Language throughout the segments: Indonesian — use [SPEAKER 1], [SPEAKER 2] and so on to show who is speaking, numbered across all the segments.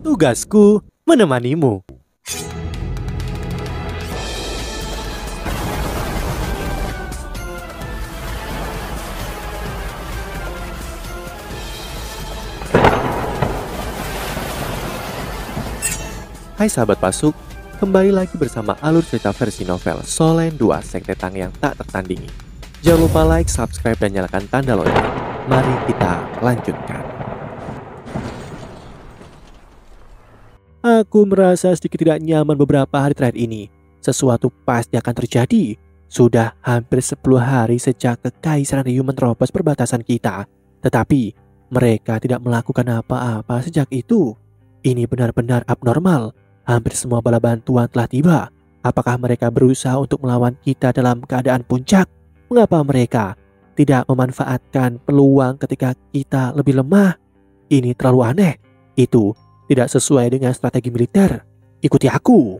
[SPEAKER 1] Tugasku menemanimu. Hai sahabat Pasuk, kembali lagi bersama alur cerita versi novel Solen 2 Sekte Tang yang tak tertandingi. Jangan lupa like, subscribe, dan nyalakan tanda lonceng. Mari kita lanjutkan. Aku merasa sedikit tidak nyaman beberapa hari terakhir ini. Sesuatu pasti akan terjadi. Sudah hampir 10 hari sejak Kekaisaran Ryu menerobos perbatasan kita. Tetapi mereka tidak melakukan apa-apa sejak itu. Ini benar-benar abnormal. Hampir semua bala bantuan telah tiba. Apakah mereka berusaha untuk melawan kita dalam keadaan puncak? Mengapa mereka tidak memanfaatkan peluang ketika kita lebih lemah? Ini terlalu aneh. Itu tidak sesuai dengan strategi militer. Ikuti aku.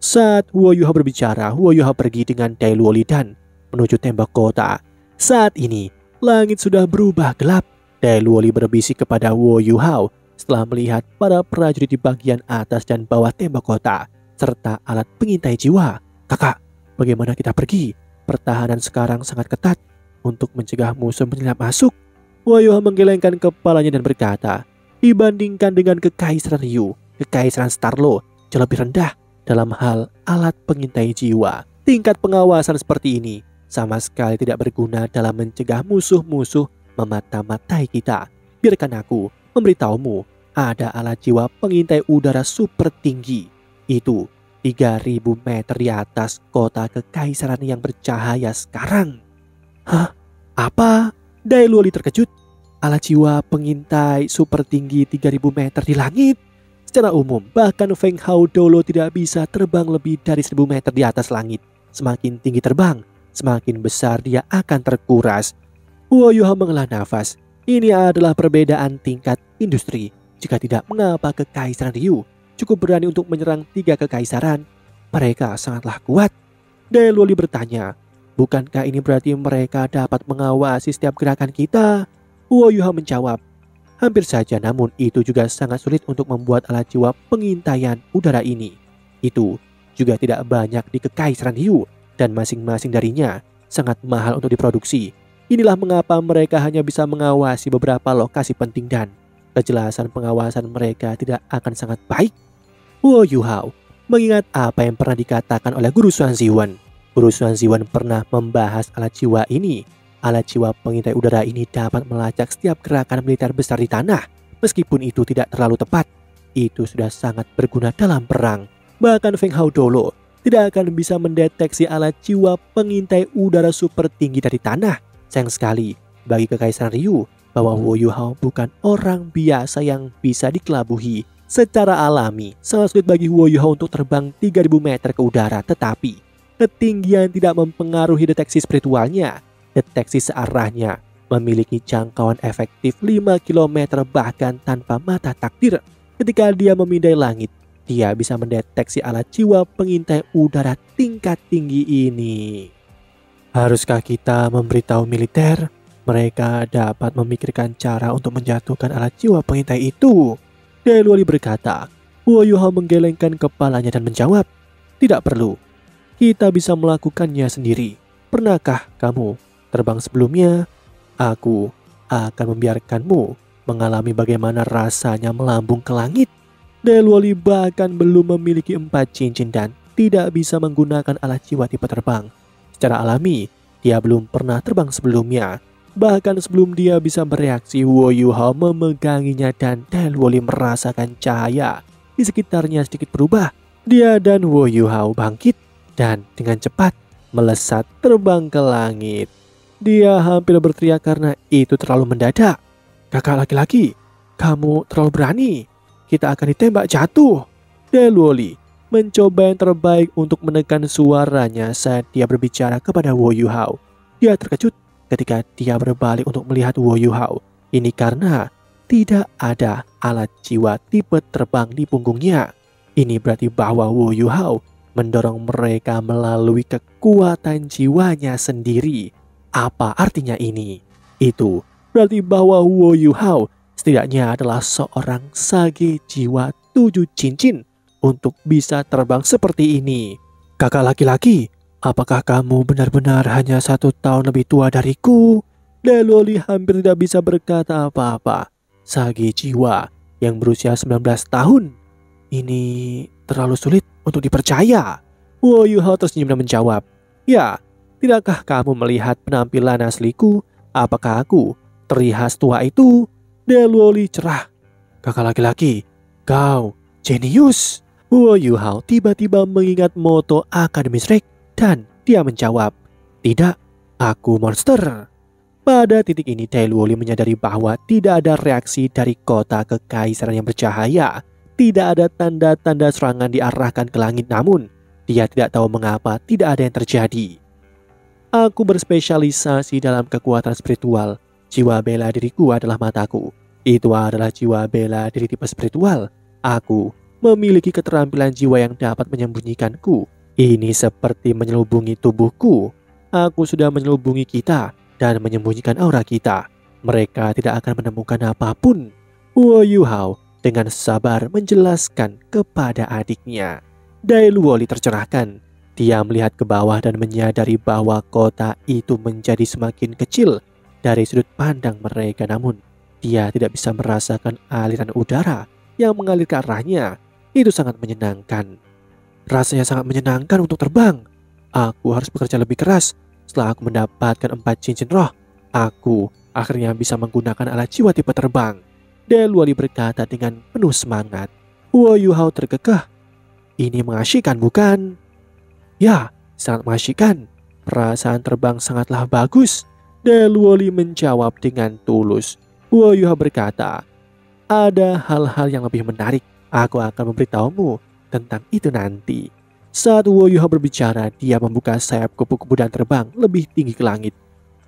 [SPEAKER 1] Saat Huo Yuhao berbicara, Huo Yuhao pergi dengan Dai Luo Lidan menuju tembok kota. Saat ini, langit sudah berubah gelap. Dai Luo Li berbisik kepada Huo Yuhao setelah melihat para prajurit di bagian atas dan bawah tembok kota, serta alat pengintai jiwa. Kakak, bagaimana kita pergi? Pertahanan sekarang sangat ketat untuk mencegah musuh menyelinap masuk. Huo Yuhao menggelengkan kepalanya dan berkata, dibandingkan dengan Kekaisaran Ryu, Kekaisaran Starlo jauh lebih rendah dalam hal alat pengintai jiwa. Tingkat pengawasan seperti ini sama sekali tidak berguna dalam mencegah musuh-musuh memata-matai kita. Biarkan aku memberitahumu, ada alat jiwa pengintai udara super tinggi. Itu 3000 meter di atas kota Kekaisaran yang bercahaya sekarang. Hah? Apa? Dai Luo Li terkejut. Alat jiwa pengintai super tinggi 3000 meter di langit? Secara umum, bahkan Feng Hao Dolo tidak bisa terbang lebih dari 1000 meter di atas langit. Semakin tinggi terbang, semakin besar dia akan terkuras. Huo Yuhao menghela nafas. Ini adalah perbedaan tingkat industri. Jika tidak, mengapa Kekaisaran Ryu cukup berani untuk menyerang 3 kekaisaran? Mereka sangatlah kuat. Dai Luo Li bertanya, bukankah ini berarti mereka dapat mengawasi setiap gerakan kita? Huo Yuhao menjawab, hampir saja, namun itu juga sangat sulit untuk membuat alat jiwa pengintaian udara ini. Itu juga tidak banyak di Kekaisaran Ryu dan masing-masing darinya sangat mahal untuk diproduksi. Inilah mengapa mereka hanya bisa mengawasi beberapa lokasi penting dan kejelasan pengawasan mereka tidak akan sangat baik. Huo Yuhao mengingat apa yang pernah dikatakan oleh Guru Xuan Ziwen. Guru Xuan Ziwen pernah membahas alat jiwa ini. Alat jiwa pengintai udara ini dapat melacak setiap gerakan militer besar di tanah. Meskipun itu tidak terlalu tepat, itu sudah sangat berguna dalam perang. Bahkan Feng Hao Dolo tidak akan bisa mendeteksi alat jiwa pengintai udara super tinggi dari tanah. Sayang sekali bagi Kekaisaran Ryu bahwa Huo Yuhao bukan orang biasa yang bisa dikelabuhi. Secara alami, sangat sulit bagi Huo Yuhao untuk terbang 3000 meter ke udara, tetapi ketinggian tidak mempengaruhi deteksi spiritualnya. Deteksi searahnya memiliki jangkauan efektif 5 km bahkan tanpa mata takdir. Ketika dia memindai langit, dia bisa mendeteksi alat jiwa pengintai udara tingkat tinggi ini. Haruskah kita memberitahu militer? Mereka dapat memikirkan cara untuk menjatuhkan alat jiwa pengintai itu. Dai Luo Li berkata. Huo Yuhao menggelengkan kepalanya dan menjawab, tidak perlu. Kita bisa melakukannya sendiri. Pernahkah kamu terbang sebelumnya? Aku akan membiarkanmu mengalami bagaimana rasanya melambung ke langit. Dai Luo Li bahkan belum memiliki 4 cincin dan tidak bisa menggunakan alat jiwa tipe terbang. Secara alami, dia belum pernah terbang sebelumnya. Bahkan sebelum dia bisa bereaksi, Huo Yuhao memeganginya dan Dai Luo Li merasakan cahaya di sekitarnya sedikit berubah. Dia dan Huo Yuhao bangkit dan dengan cepat melesat terbang ke langit. Dia hampir berteriak karena itu terlalu mendadak. Kakak laki-laki, kamu terlalu berani. Kita akan ditembak jatuh. Dai Luo Li mencoba yang terbaik untuk menekan suaranya saat dia berbicara kepada Huo Yuhao. Dia terkejut ketika dia berbalik untuk melihat Huo Yuhao. Ini karena tidak ada alat jiwa tipe terbang di punggungnya. Ini berarti bahwa Huo Yuhao mendorong mereka melalui kekuatan jiwanya sendiri. Apa artinya ini? Itu berarti bahwa Huo Yuhao setidaknya adalah seorang sage jiwa 7 cincin untuk bisa terbang seperti ini. Kakak laki-laki, apakah kamu benar-benar hanya 1 tahun lebih tua dariku? Dailoli hampir tidak bisa berkata apa-apa. Sage jiwa yang berusia 19 tahun. Ini terlalu sulit untuk dipercaya. Wo Yuhao tersenyum dan menjawab, ya, tidakkah kamu melihat penampilan asliku? Apakah aku terlihat tua itu? Dailoli cerah. Kakak laki-laki, kau jenius. Wo Yuhao tiba-tiba mengingat moto Akademi Shrek dan dia menjawab, tidak, aku monster. Pada titik ini Dailoli menyadari bahwa tidak ada reaksi dari kota kekaisaran yang bercahaya. Tidak ada tanda-tanda serangan diarahkan ke langit, namun dia tidak tahu mengapa tidak ada yang terjadi. Aku berspesialisasi dalam kekuatan spiritual. Jiwa bela diriku adalah mataku. Itu adalah jiwa bela diri tipe spiritual. Aku memiliki keterampilan jiwa yang dapat menyembunyikanku. Ini seperti menyelubungi tubuhku. Aku sudah menyelubungi kita dan menyembunyikan aura kita. Mereka tidak akan menemukan apapun. Wo Yuhao dengan sabar menjelaskan kepada adiknya. Dailoli tercerahkan. Dia melihat ke bawah dan menyadari bahwa kota itu menjadi semakin kecil dari sudut pandang mereka. Namun dia tidak bisa merasakan aliran udara yang mengalir ke arahnya. Itu sangat menyenangkan. Rasanya sangat menyenangkan untuk terbang. Aku harus bekerja lebih keras. Setelah aku mendapatkan 4 cincin roh, aku akhirnya bisa menggunakan alat jiwa tipe terbang. Dailoli berkata dengan penuh semangat. Wo Yuhao terkekeh. Ini mengasyikkan, bukan? Ya, sangat mengasyikkan. Perasaan terbang sangatlah bagus. Dailoli menjawab dengan tulus. Wo Yuhao berkata, ada hal-hal yang lebih menarik. Aku akan memberitahumu tentang itu nanti. Saat Wo Yuhao berbicara, dia membuka sayap kupu-kupu dan terbang lebih tinggi ke langit.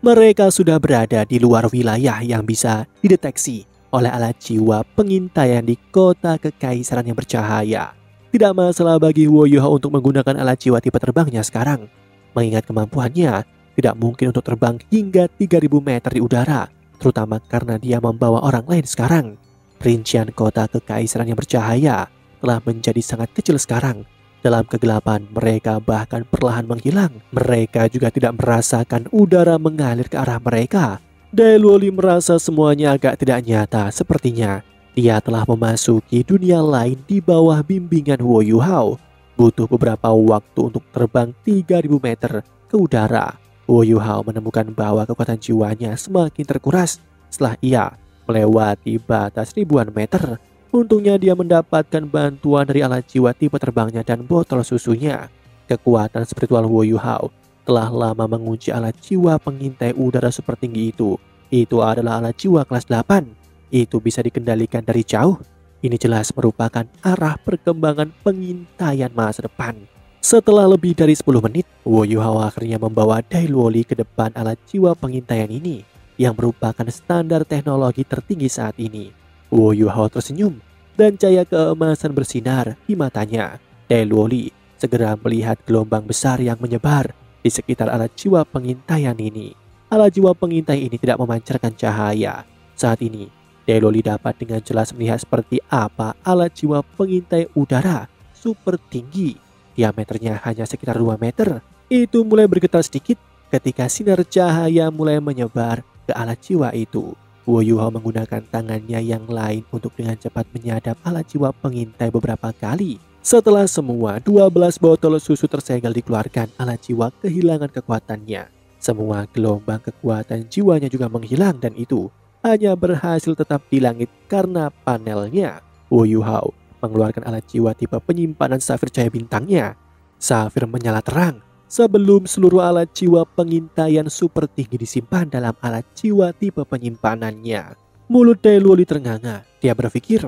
[SPEAKER 1] Mereka sudah berada di luar wilayah yang bisa dideteksi oleh alat jiwa pengintaian di kota kekaisaran yang bercahaya. Tidak masalah bagi Wo Yuhao untuk menggunakan alat jiwa tipe terbangnya sekarang. Mengingat kemampuannya, tidak mungkin untuk terbang hingga 3000 meter di udara, terutama karena dia membawa orang lain sekarang. Rincian kota kekaisaran yang bercahaya telah menjadi sangat kecil sekarang. Dalam kegelapan, mereka bahkan perlahan menghilang. Mereka juga tidak merasakan udara mengalir ke arah mereka. Dailoli merasa semuanya agak tidak nyata. Sepertinya dia telah memasuki dunia lain di bawah bimbingan Wo Yuhao. Butuh beberapa waktu untuk terbang 3000 meter ke udara. Wo Yuhao menemukan bahwa kekuatan jiwanya semakin terkuras setelah ia melewati batas ribuan meter. Untungnya dia mendapatkan bantuan dari alat jiwa tipe terbangnya dan botol susunya. Kekuatan spiritual Wo Yuhao telah lama mengunci alat jiwa pengintai udara super tinggi itu. Itu adalah alat jiwa kelas 8. Itu bisa dikendalikan dari jauh. Ini jelas merupakan arah perkembangan pengintaian masa depan. Setelah lebih dari 10 menit, Wo Yuhao akhirnya membawa Dailoli ke depan alat jiwa pengintaian ini, yang merupakan standar teknologi tertinggi saat ini. Wo Yuhao tersenyum dan cahaya keemasan bersinar di matanya. Dailoli segera melihat gelombang besar yang menyebar di sekitar alat jiwa pengintaian ini. Alat jiwa pengintai ini tidak memancarkan cahaya. Saat ini, Dailoli dapat dengan jelas melihat seperti apa alat jiwa pengintai udara super tinggi. Diameternya hanya sekitar 2 meter. Itu mulai bergetar sedikit ketika sinar cahaya mulai menyebar ke alat jiwa itu. Wo Yuhao menggunakan tangannya yang lain untuk dengan cepat menyadap alat jiwa pengintai beberapa kali. Setelah semua 12 botol susu tersegel dikeluarkan, alat jiwa kehilangan kekuatannya. Semua gelombang kekuatan jiwanya juga menghilang dan itu hanya berhasil tetap di langit karena panelnya. Wo Yuhao mengeluarkan alat jiwa tipe penyimpanan safir cahaya bintangnya. Safir menyala terang sebelum seluruh alat jiwa pengintaian super tinggi disimpan dalam alat jiwa tipe penyimpanannya. Mulut Dailoli ternganga. Dia berpikir,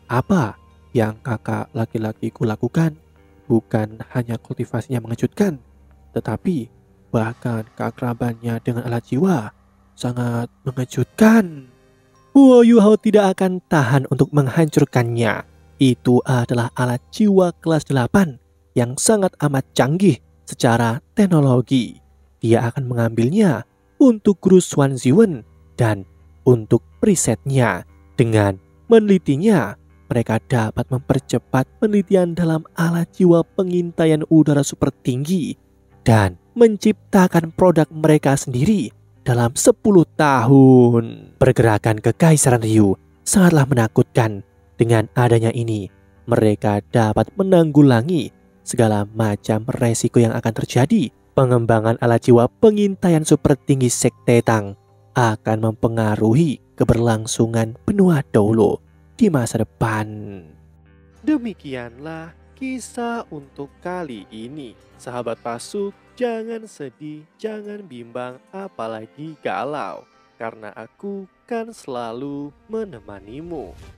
[SPEAKER 1] apa yang kakak laki-lakiku lakukan bukan hanya kultivasinya mengejutkan, tetapi bahkan keakrabannya dengan alat jiwa sangat mengejutkan. Wo Yuhao tidak akan tahan untuk menghancurkannya. Itu adalah alat jiwa kelas 8 yang sangat amat canggih secara teknologi. Dia akan mengambilnya untuk Guru Xuan Ziwen dan untuk presetnya. Dengan menelitinya, mereka dapat mempercepat penelitian dalam alat jiwa pengintaian udara super tinggi dan menciptakan produk mereka sendiri dalam 10 tahun. Pergerakan Kekaisaran Ryu sangatlah menakutkan. Dengan adanya ini, mereka dapat menanggulangi segala macam resiko yang akan terjadi. Pengembangan alat jiwa pengintaian super tinggi Sekte Tang akan mempengaruhi keberlangsungan benua Doulo di masa depan. Demikianlah kisah untuk kali ini. Sahabat Pasuk, jangan sedih, jangan bimbang, apalagi galau, karena aku kan selalu menemanimu.